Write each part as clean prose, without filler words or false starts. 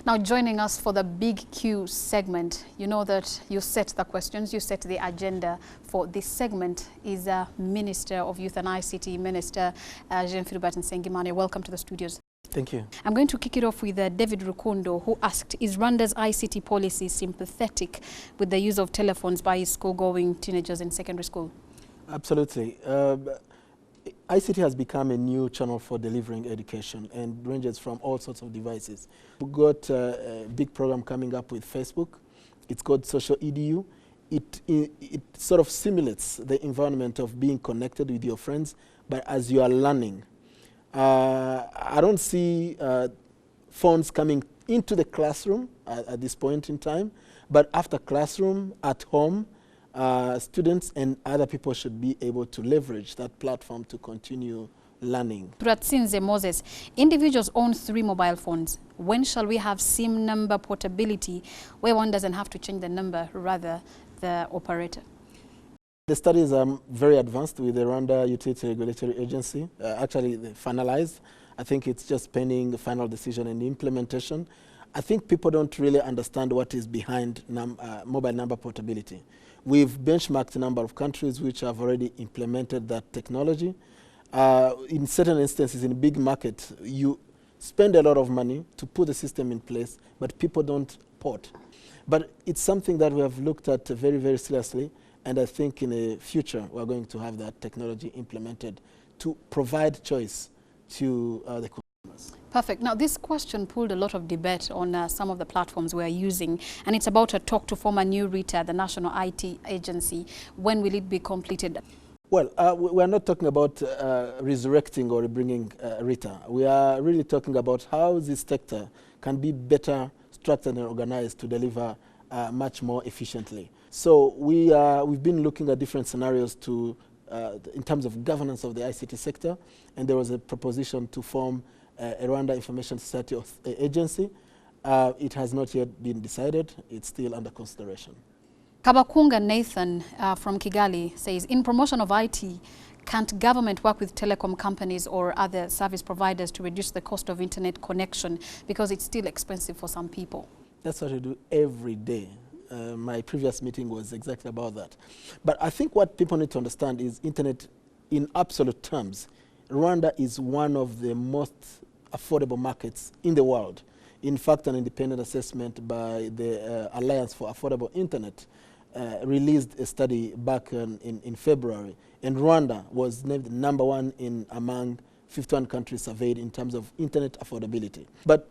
Now joining us for the Big Q segment, you know that you set the questions, you set the agenda for this segment is Minister of Youth and ICT, Minister Philbert Nsengimana. Welcome to the studios. Thank you. I'm going to kick it off with David Rukundo, who asked, is Rwanda's ICT policy sympathetic with the use of telephones by school-going teenagers in secondary school? Absolutely. ICT has become a new channel for delivering education and ranges from all sorts of devices. We've got a big program coming up with Facebook. It's called Social EDU. It sort of simulates the environment of being connected with your friends, but as you are learning. I don't see phones coming into the classroom at this point in time, but after classroom, at home, students and other people should be able to leverage that platform to continue learning. Turatsinze Moses, individuals own 3 mobile phones. When shall we have SIM number portability where one doesn't have to change the number, rather the operator? The studies are very advanced with the Rwanda Utility Regulatory Agency. Actually, they finalized. I think it's just pending the final decision and implementation. I think people don't really understand what is behind mobile number portability. We've benchmarked a number of countries which have already implemented that technology. In certain instances, in a big market, you spend a lot of money to put the system in place, but people don't port. But it's something that we have looked at very, very seriously, and I think in the future we're going to have that technology implemented to provide choice to the consumers. Perfect. Now, this question pulled a lot of debate on some of the platforms we are using, and it's about a talk to form a new RITA, the National IT Agency. When will it be completed? Well, we are not talking about resurrecting or bringing RITA. We are really talking about how this sector can be better structured and organized to deliver much more efficiently. So we've been looking at different scenarios to, in terms of governance of the ICT sector, and there was a proposition to form a Rwanda Information Society Agency. It has not yet been decided. It's still under consideration. Kabakunga Nathan from Kigali says, in promotion of IT, can't government work with telecom companies or other service providers to reduce the cost of internet connection because it's still expensive for some people? That's what we do every day. My previous meeting was exactly about that. But I think what people need to understand is internet in absolute terms. Rwanda is one of the most affordable markets in the world. In fact, an independent assessment by the Alliance for Affordable Internet released a study back in February, and Rwanda was named #1 among 51 countries surveyed in terms of internet affordability. But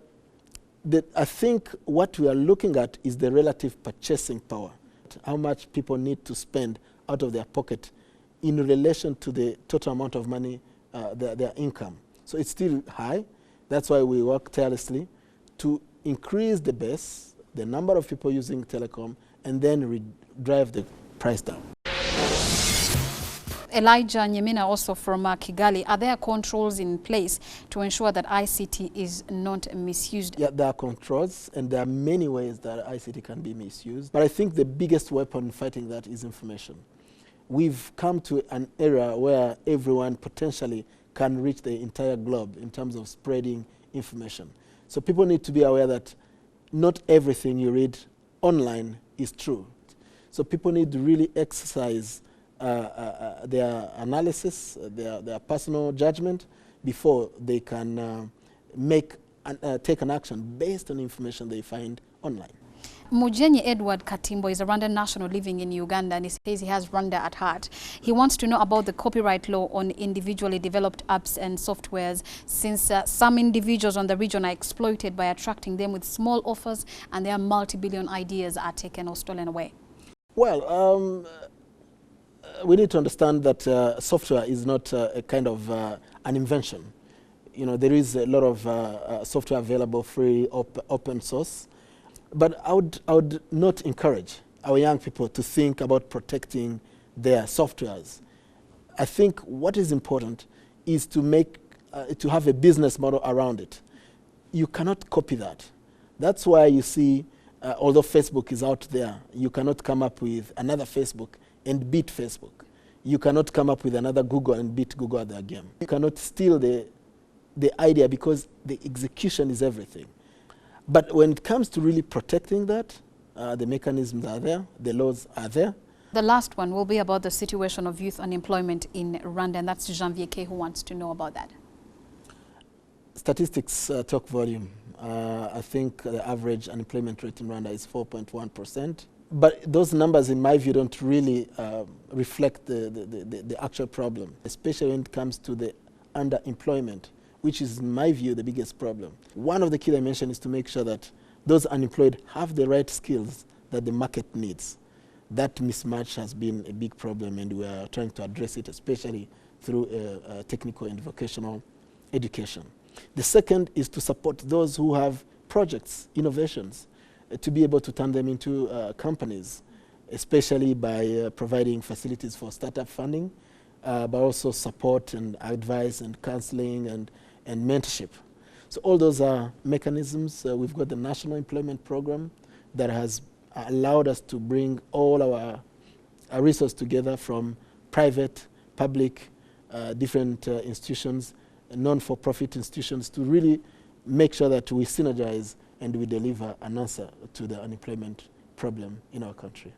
I think what we are looking at is the relative purchasing power, how much people need to spend out of their pocket in relation to the total amount of money, their income. So it's still high. That's why we work tirelessly to increase the base, the number of people using telecom, and then drive the price down. Elijah Nsengimana, also from Kigali, are there controls in place to ensure that ICT is not misused? Yeah, there are controls, and there are many ways that ICT can be misused. But I think the biggest weapon in fighting that is information. We've come to an era where everyone potentially can reach the entire globe in terms of spreading information. So people need to be aware that not everything you read online is true. So people need to really exercise their analysis, their personal judgment before they can take an action based on information they find online. Mujenyi Edward Katimbo is a Rwandan national living in Uganda, and he says he has Rwanda at heart. He wants to know about the copyright law on individually developed apps and softwares, since some individuals on the region are exploited by attracting them with small offers, and their multi-billion ideas are taken or stolen away. Well, we need to understand that software is not a kind of an invention. You know, there is a lot of software available free, open source. But I would not encourage our young people to think about protecting their softwares. I think what is important is to have a business model around it. You cannot copy that. That's why you see, although Facebook is out there, you cannot come up with another Facebook and beat Facebook. You cannot come up with another Google and beat Google at their game. You cannot steal the idea, because the execution is everything. But when it comes to really protecting that, the mechanisms are there, the laws are there. The last one will be about the situation of youth unemployment in Rwanda, and that's Janvier K who wants to know about that. Statistics talk volume. I think the average unemployment rate in Rwanda is 4.1%. But those numbers, in my view, don't really reflect the actual problem, especially when it comes to the underemployment, which is, in my view, the biggest problem. One of the key dimensions is to make sure that those unemployed have the right skills that the market needs. That mismatch has been a big problem, and we are trying to address it, especially through technical and vocational education. The second is to support those who have projects, innovations, to be able to turn them into companies, especially by providing facilities for startup funding, but also support and advice and counseling and mentorship. So all those are mechanisms. We've got the National Employment Program that has allowed us to bring all our resources together from private, public, different institutions, non-for-profit institutions, to really make sure that we synergize and we deliver an answer to the unemployment problem in our country.